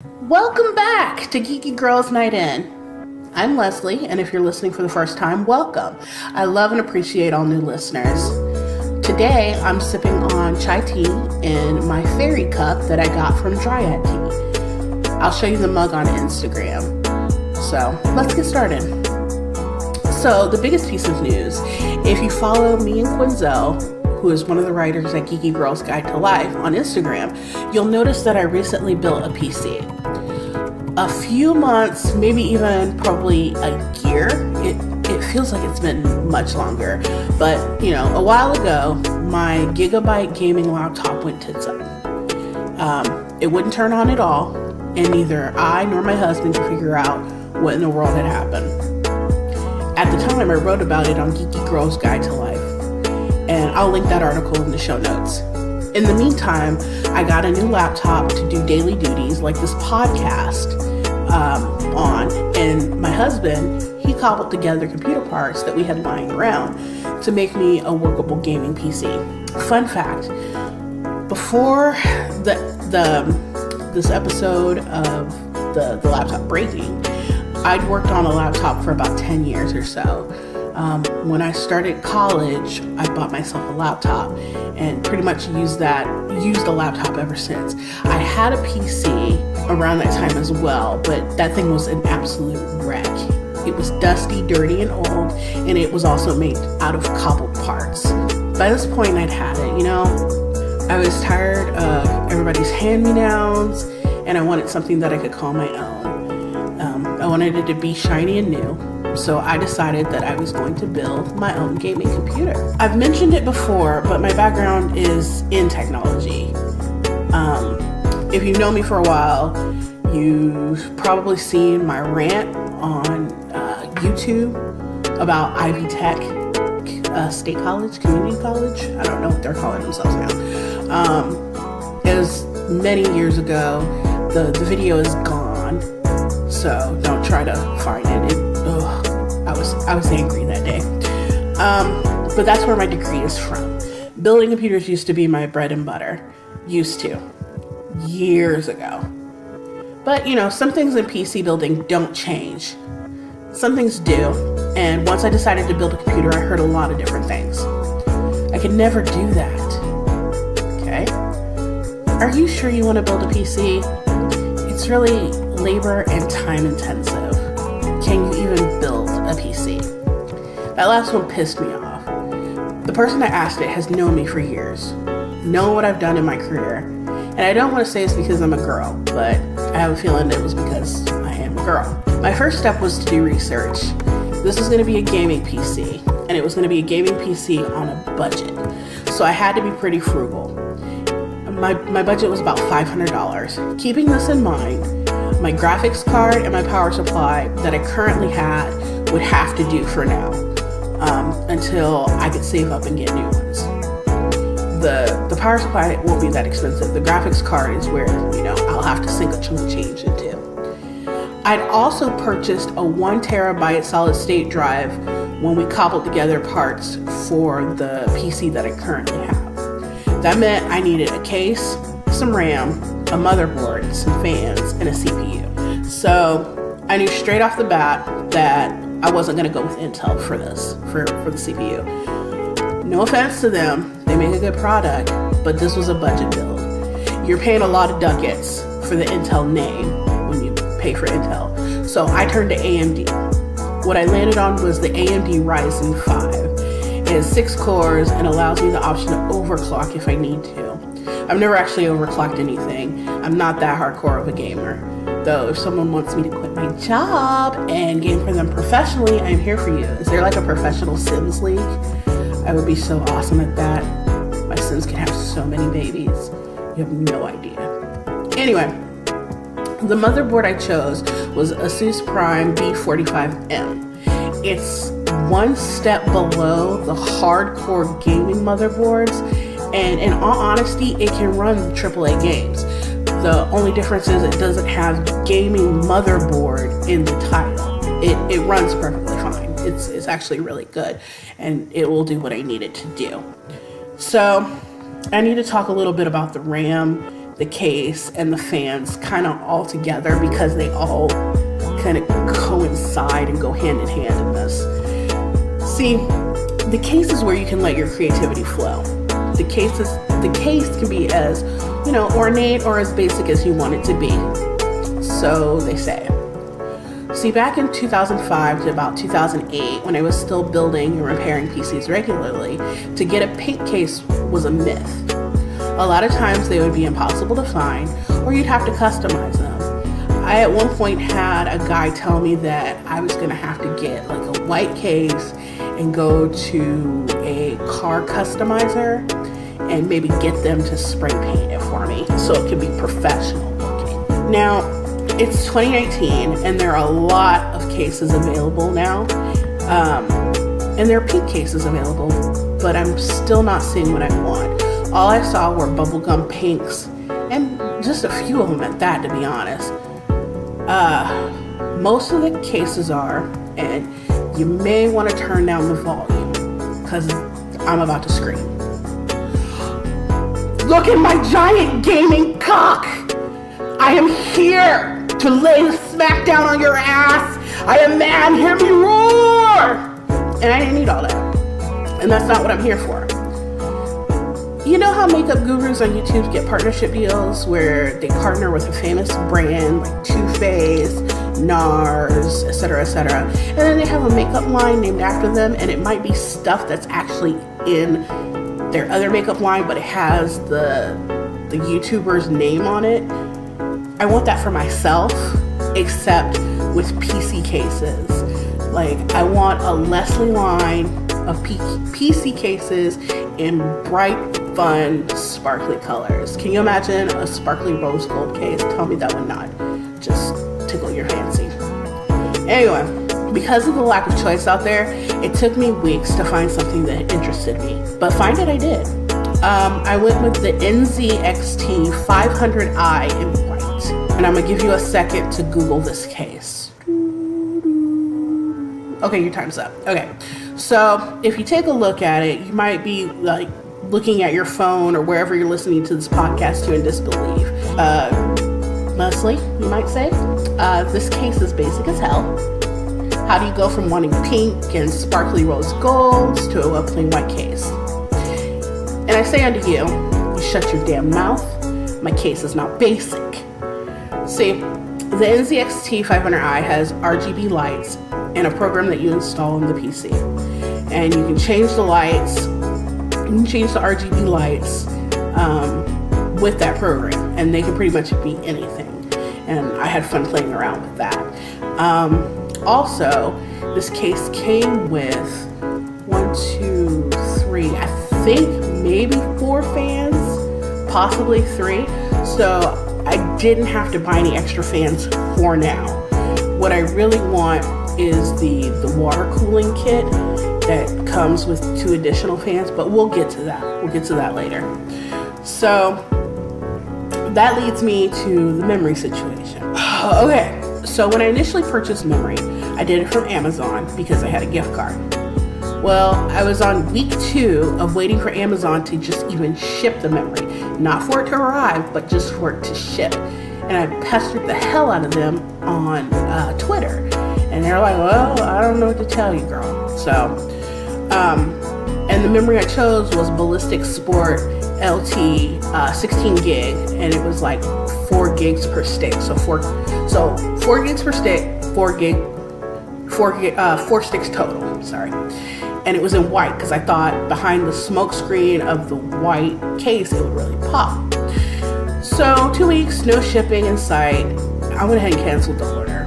Welcome back to Geeky Girls Night In. I'm Leslie, and if you're listening for the first time, welcome. I love and appreciate all new listeners. Today, I'm sipping on chai tea in my fairy cup that I got from Dryad Tea. I'll show you the mug on Instagram. So, let's get started. So, the biggest piece of news, if you follow me and Quinzel, who is one of the writers at Geeky Girls Guide to Life on Instagram, you'll notice that I recently built a PC. A few months, maybe even probably a year. It feels like it's been much longer. But, a while ago, my gigabyte gaming laptop went tits up. It wouldn't turn on at all, and neither I nor my husband could figure out what in the world had happened. At the time, I wrote about it on Geeky Girls Guide to Life, and I'll link that article in the show notes. In the meantime, I got a new laptop to do daily duties like this podcast on, and my husband, he cobbled together computer parts that we had lying around to make me a workable gaming PC. Fun fact, before this episode of the laptop breaking, I'd worked on a laptop for about 10 years or so. When I started college, I bought myself a laptop and pretty much used the laptop ever since. I had a PC around that time as well, but that thing was an absolute wreck. It was dusty, dirty, and old, and it was also made out of cobbled parts. By this point, I'd had it, I was tired of everybody's hand-me-downs, and I wanted something that I could call my own. I wanted it to be shiny and new. So I decided that I was going to build my own gaming computer. I've mentioned it before, but my background is in technology. If you've known me for a while, you've probably seen my rant on YouTube about Ivy Tech State College, Community College. I don't know what they're calling themselves now. It was many years ago. The video is gone, so don't try to find it. I was angry that day. But that's where my degree is from. Building computers used to be my bread and butter. Used to. Years ago. But, some things in PC building don't change. Some things do. And once I decided to build a computer, I heard a lot of different things. I could never do that. Okay? Are you sure you want to build a PC? It's really labor and time intensive. Can you even build a PC? That last one pissed me off. The person that asked it has known me for years, known what I've done in my career, and I don't want to say it's because I'm a girl, but I have a feeling it was because I am a girl. My first step was to do research. This was going to be a gaming PC, and it was going to be a gaming PC on a budget, so I had to be pretty frugal. My budget was about $500. Keeping this in mind, my graphics card and my power supply that I currently had would have to do for now, until I could save up and get new ones. The power supply won't be that expensive. The graphics card is where, I'll have to sink a chunk of change into. I'd also purchased a 1 terabyte solid state drive when we cobbled together parts for the PC that I currently have. That meant I needed a case, some RAM, a motherboard, some fans, and a CPU. So I knew straight off the bat that I wasn't going to go with Intel for this, for the CPU. No offense to them, they make a good product, but this was a budget build. You're paying a lot of ducats for the Intel name when you pay for Intel. So I turned to AMD. What I landed on was the AMD Ryzen 5. It has 6 cores and allows me the option to overclock if I need to. I've never actually overclocked anything. I'm not that hardcore of a gamer. Though if someone wants me to quit my job and game for them professionally, I'm here for you. Is there like a professional Sims league? I would be so awesome at that. My Sims can have so many babies. You have no idea. Anyway, the motherboard I chose was Asus Prime B45M. It's one step below the hardcore gaming motherboards, and in all honesty, it can run AAA games. The only difference is it doesn't have gaming motherboard in the title. It runs perfectly fine. It's actually really good, and it will do what I need it to do. So I need to talk a little bit about the RAM, the case and the fans kind of all together because they all kind of coincide and go hand in hand in this. See, the case is where you can let your creativity flow. The case can be as, ornate or as basic as you want it to be. So they say. See, back in 2005 to about 2008, when I was still building and repairing PCs regularly, to get a paint case was a myth. A lot of times they would be impossible to find, or you'd have to customize them. I at one point had a guy tell me that I was going to have to get like a white case and go to a car customizer and maybe get them to spray paint it for me so it could be professional looking. Now, it's 2019 and there are a lot of cases available now, and there are pink cases available, but I'm still not seeing what I want. All I saw were bubblegum pinks, and just a few of them at that, to be honest. Most of the cases are, and you may want to turn down the volume, because I'm about to scream. Look at my giant gaming cock! I am here to lay the smack down on your ass! I am man, hear me roar! And I didn't need all that. And that's not what I'm here for. You know how makeup gurus on YouTube get partnership deals where they partner with a famous brand like Too Faced, NARS, etc., etc., and then they have a makeup line named after them, and it might be stuff that's actually in their other makeup line, but it has the YouTuber's name on it. I want that for myself, except with PC cases. Like, I want a Leslie line of PC cases in bright, fun, sparkly colors. Can you imagine a sparkly rose gold case? Tell me that would not just tickle your fancy. Anyway, because of the lack of choice out there, it took me weeks to find something that interested me. But find it I did. I went with the NZXT 500i in white. And I'm gonna give you a second to Google this case. Okay, your time's up. Okay, so if you take a look at it, you might be like looking at your phone or wherever you're listening to this podcast to in disbelief. Leslie, you might say, this case is basic as hell. How do you go from wanting pink and sparkly rose golds to a plain white case? And I say unto you, you shut your damn mouth. My case is not basic. See, the NZXT 500i has RGB lights and a program that you install on the PC. And you can change the lights, you can change the RGB lights with that program. And they can pretty much be anything. And I had fun playing around with that. Also, this case came with 1, 2, 3, I think maybe 4 fans, possibly 3. So I didn't have to buy any extra fans for now. What I really want is the water cooling kit that comes with 2 additional fans, but we'll get to that. We'll get to that later. So that leads me to the memory situation. Okay, so when I initially purchased memory, I did it from Amazon because I had a gift card. Well, I was on week 2 of waiting for Amazon to just even ship the memory. Not for it to arrive, but just for it to ship. And I pestered the hell out of them on Twitter. And they're like, well, I don't know what to tell you, girl. So, and the memory I chose was Ballistic Sport LT 16 gig. And it was like 4 gigs per stick. So 4 gigs per stick, 4 sticks total, sorry. And it was in white because I thought behind the smoke screen of the white case it would really pop. So 2 weeks, no shipping in sight. I went ahead and canceled the order.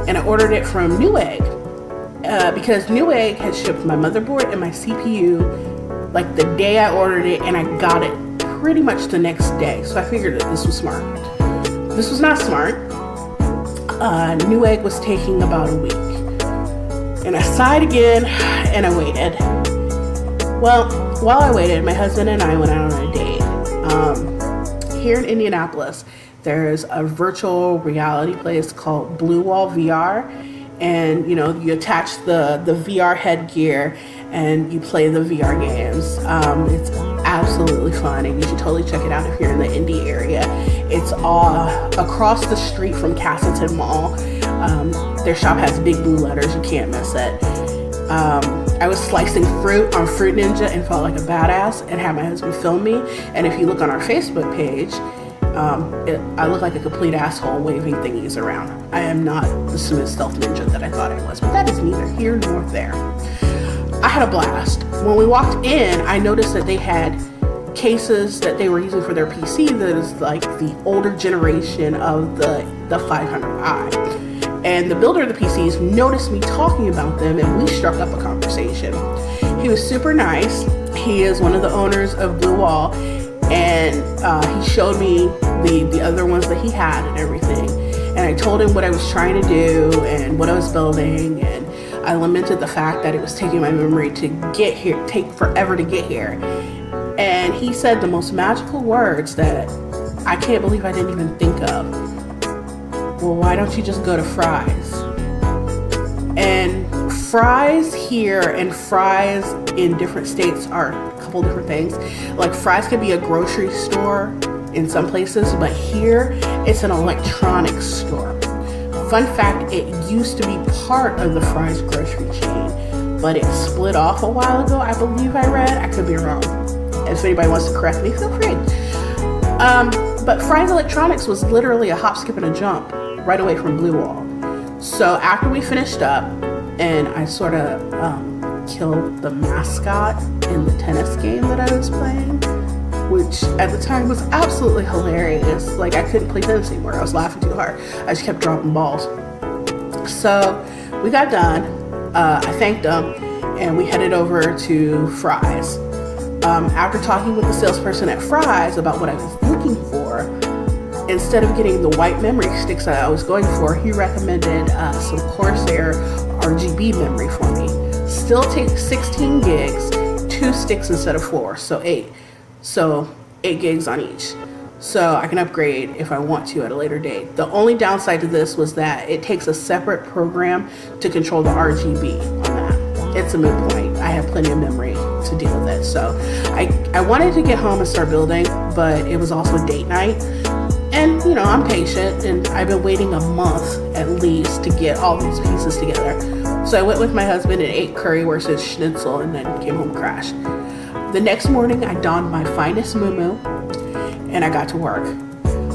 And I ordered it from Newegg because Newegg had shipped my motherboard and my CPU like the day I ordered it, and I got it pretty much the next day. So I figured that this was smart. This was not smart. Newegg was taking about a week. And I sighed again, and I waited. Well, while I waited, my husband and I went out on a date. Here in Indianapolis, there's a virtual reality place called Blue Wall VR. And, you attach the VR headgear and you play the VR games. It's absolutely fun, and you should totally check it out if you're in the Indy area. It's across the street from Castleton Mall. Their shop has big blue letters. You can't miss it. I was slicing fruit on Fruit Ninja and felt like a badass, and had my husband film me. And if you look on our Facebook page, I look like a complete asshole waving thingies around. I am not the smooth stealth ninja that I thought I was, but that is neither here nor there. I had a blast. When we walked in, I noticed that they had cases that they were using for their PC that is like the older generation of the 500i. And the builder of the PCs noticed me talking about them, and we struck up a conversation. He was super nice. He is one of the owners of Blue Wall, and he showed me the other ones that he had and everything. And I told him what I was trying to do and what I was building, and I lamented the fact that it was taking my memory to get here, take forever to get here. And he said the most magical words that I can't believe I didn't even think of. Well, why don't you just go to Fry's? And Fry's here and Fry's in different states are a couple different things. Like Fry's could be a grocery store in some places, but here it's an electronics store. Fun fact, it used to be part of the Fry's grocery chain, but it split off a while ago, I believe I read. I could be wrong. If anybody wants to correct me, feel free. But Fry's Electronics was literally a hop, skip, and a jump right away from Blue Wall. So after we finished up, and I sort of killed the mascot in the tennis game that I was playing, which at the time was absolutely hilarious. Like, I couldn't play tennis anymore. I was laughing too hard. I just kept dropping balls. So we got done. I thanked them, and we headed over to Fry's. After talking with the salesperson at Fry's about what I was looking for, instead of getting the white memory sticks that I was going for, he recommended some Corsair RGB memory for me. Still takes 16 gigs, 2 sticks instead of 4, so 8. So 8 gigs on each. So I can upgrade if I want to at a later date. The only downside to this was that it takes a separate program to control the RGB on that. It's a moot point. I have plenty of memory to deal with it. So I wanted to get home and start building, but it was also date night. And, you know, I'm patient, and I've been waiting a month at least to get all these pieces together. So I went with my husband and ate currywurst schnitzel and then came home and crashed. The next morning, I donned my finest muumuu and I got to work.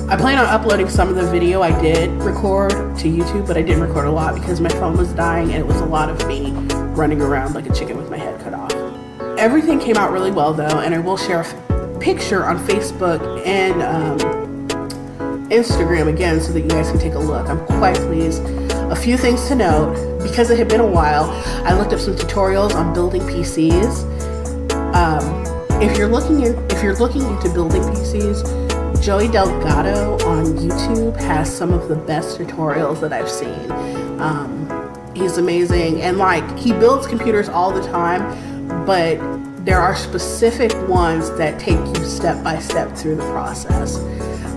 I plan on uploading some of the video I did record to YouTube, but I didn't record a lot because my phone was dying and it was a lot of me running around like a chicken with my head cut off. Everything came out really well though, and I will share a picture on Facebook and Instagram again so that you guys can take a look. I'm quite pleased. A few things to note, because it had been a while, I looked up some tutorials on building PCs. If you're looking into building PCs, Joey Delgado on YouTube has some of the best tutorials that I've seen. He's amazing, and like, he builds computers all the time, but there are specific ones that take you step by step through the process.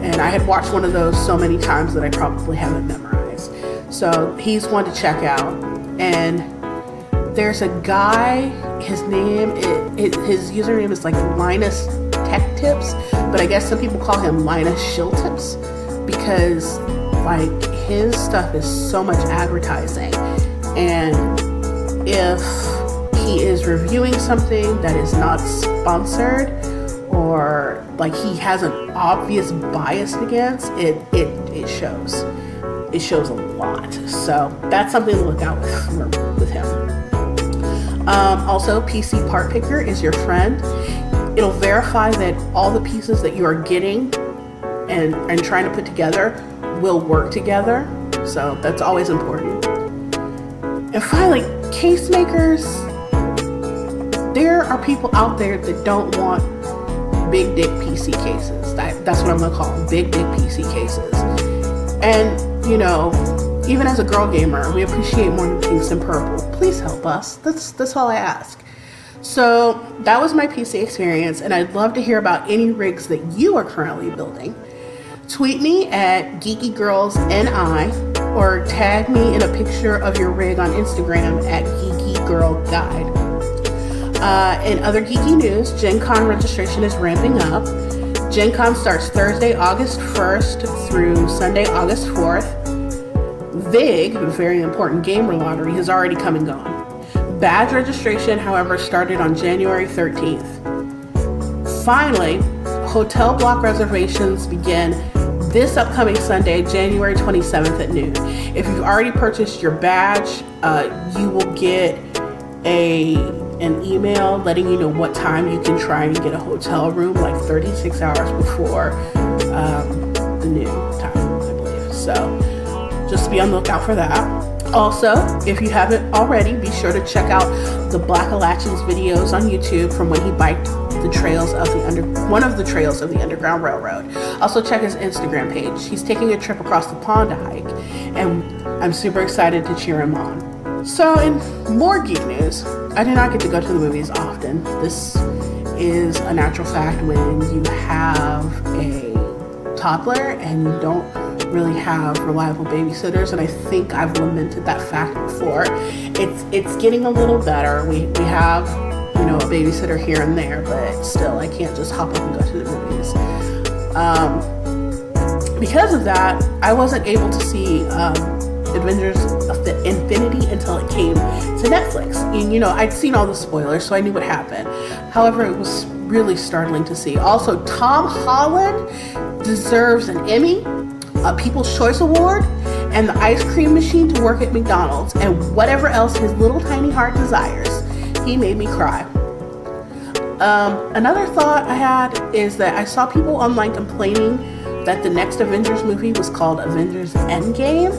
And I had watched one of those so many times that I probably haven't memorized. So he's one to check out. And there's a guy, his username is like Linus Tech Tips, but I guess some people call him Linus Shill Tips because like his stuff is so much advertising. And if he is reviewing something that is not sponsored, or like he has an obvious bias against it, it shows. It shows a lot. So that's something to look out with him. Also, PC Part Picker is your friend. It'll verify that all the pieces that you are getting and trying to put together will work together. So that's always important. And finally, case makers. There are people out there that don't want big dick PC cases. That's what I'm gonna call them, big dick PC cases. And you know, even as a girl gamer, we appreciate more than pinks and purple. Please help us. That's all I ask. So that was my PC experience, and I'd love to hear about any rigs that you are currently building. Tweet me at geekygirlsni or tag me in a picture of your rig on Instagram at geekygirlguide. In other geeky news, Gen Con registration is ramping up. Gen Con starts Thursday, August 1st through Sunday, August 4th. VIG, the very important gamer lottery, has already come and gone. Badge registration, however, started on January 13th. Finally, hotel block reservations begin this upcoming Sunday, January 27th at noon. If you've already purchased your badge, you will get an email letting you know what time you can try and get a hotel room, like 36 hours before the noon time, I believe. So just be on the lookout for that. Also, if you haven't already, be sure to check out the Black-A-Latchin's videos on YouTube from when he biked the trails of one of the trails of the Underground Railroad. Also check his Instagram page. He's taking a trip across the pond to hike, and I'm super excited to cheer him on. So in more geek news, I do not get to go to the movies often. This is a natural fact when you have a toddler and you don't really have reliable babysitters, and I think I've lamented that fact before. It's getting a little better. We have, you know, a babysitter here and there, but still I can't just hop up and go to the movies. Because of that, I wasn't able to see Avengers Infinity until it came to Netflix. And, you know, I'd seen all the spoilers, so I knew what happened. However, it was really startling to see. Also, Tom Holland deserves an Emmy, a People's Choice Award, and the ice cream machine to work at McDonald's, and whatever else his little tiny heart desires. He made me cry. Another thought I had is that I saw people online complaining that the next Avengers movie was called Avengers Endgame,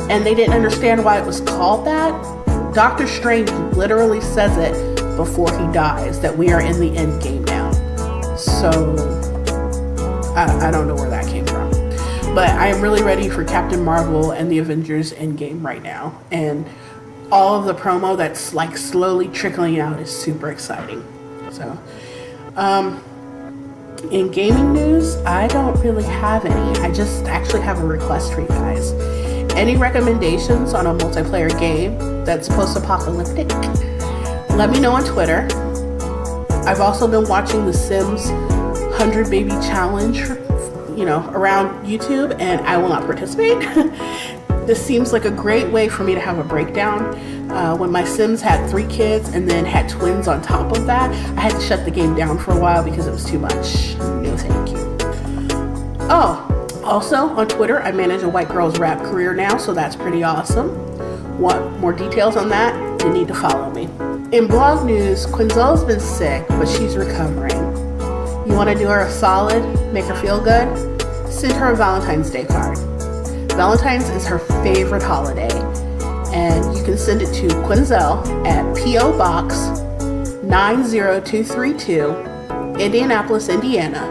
and they didn't understand why it was called that. Doctor Strange literally says it before he dies, that we are in the end game now. So I don't know where that came from. But I am really ready for Captain Marvel and the Avengers Endgame right now. And all of the promo that's like slowly trickling out is super exciting. So, in gaming news, I don't really have any. I just actually have a request for you guys. Any recommendations on a multiplayer game that's post-apocalyptic? Let me know on Twitter. I've also been watching the Sims 100 Baby Challenge, around YouTube, and I will not participate. This seems like a great way for me to have a breakdown. When my Sims had 3 kids and then had twins on top of that, I had to shut the game down for a while because it was too much. No thank you. Oh, also on Twitter, I manage a white girl's rap career now, so that's pretty awesome. Want more details on that? You need to follow me. In blog news, Quinzel's been sick, but she's recovering. You want to do her a solid, make her feel good? Send her a Valentines Day card. Valentine's is her favorite holiday, and you can send it to Quinzel at P.O. Box 90232, Indianapolis, Indiana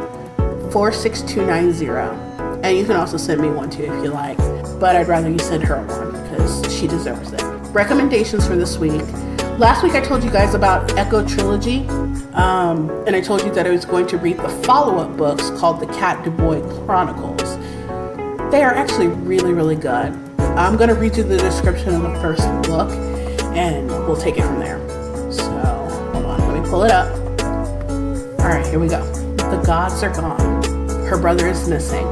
46290. And you can also send me one too if you like, but I'd rather you send her one because she deserves it. Recommendations for this week. Last week I told you guys about Echo Trilogy, and I told you that I was going to read the follow-up books called the Cat Du Bois Chronicles. They are actually really, really good. I'm going to read you the description of the first book, and we'll take it from there. So, hold on, let me pull it up. Alright, here we go. The gods are gone. Her brother is missing.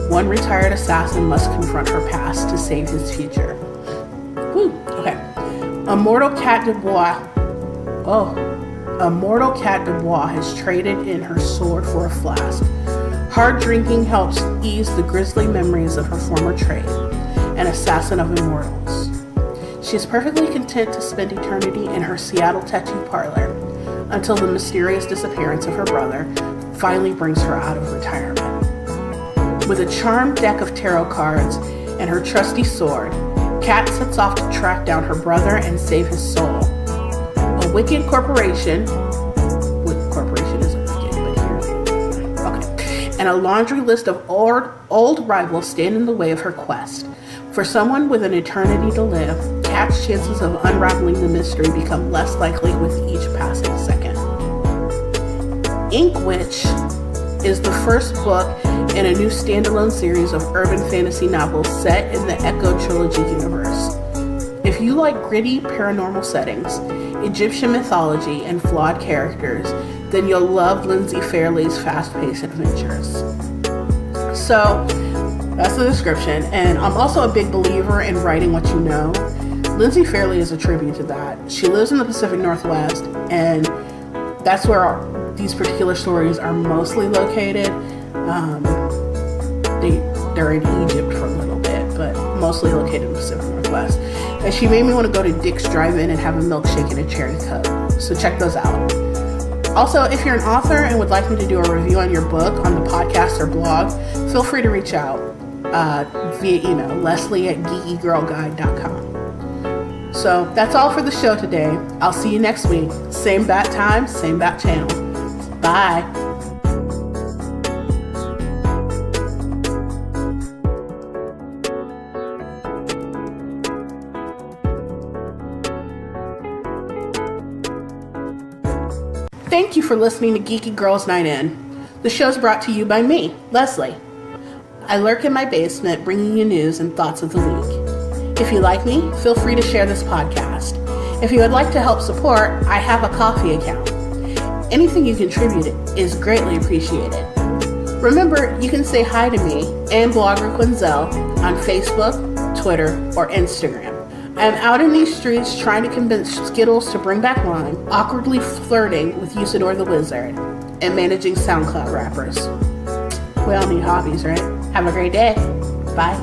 One retired assassin must confront her past to save his future. Whew, okay. A mortal Cat Du Bois has traded in her sword for a flask. Hard drinking helps ease the grisly memories of her former trade, an assassin of immortals. She is perfectly content to spend eternity in her Seattle tattoo parlor until the mysterious disappearance of her brother finally brings her out of retirement. With a charmed deck of tarot cards and her trusty sword, Kat sets off to track down her brother and save his soul. A wicked corporation isn't wicked, but here, okay, and a laundry list of old rivals stand in the way of her quest. For someone with an eternity to live, Kat's chances of unraveling the mystery become less likely with each passing second. Ink Witch is the first book in a new standalone series of urban fantasy novels set in the Echo Trilogy universe. If you like gritty paranormal settings, Egyptian mythology, and flawed characters, then you'll love Lindsay Fairley's fast-paced adventures. So, that's the description, and I'm also a big believer in writing what you know. Lindsay Fairley is a tribute to that. She lives in the Pacific Northwest, and that's where these particular stories are mostly located. They're in Egypt for a little bit, but mostly located in the Pacific Northwest. And she made me want to go to Dick's Drive-In and have a milkshake and a cherry Coke. So check those out. Also, if you're an author and would like me to do a review on your book on the podcast or blog, feel free to reach out via email, leslie@geekygirlguide.com. So that's all for the show today. I'll see you next week. Same bat time, same bat channel. Bye. Thank you for listening to Geeky Girls Night In. The show's brought to you by me, Leslie. I lurk in my basement bringing you news and thoughts of the week. If you like me, feel free to share this podcast. If you would like to help support, I have a Ko-fi account. Anything you contribute is greatly appreciated. Remember, you can say hi to me and blogger Quinzel on Facebook, Twitter, or Instagram. I'm out in these streets trying to convince Skittles to bring back lime, awkwardly flirting with Usador the Wizard, and managing SoundCloud rappers. We all need hobbies, right? Have a great day. Bye.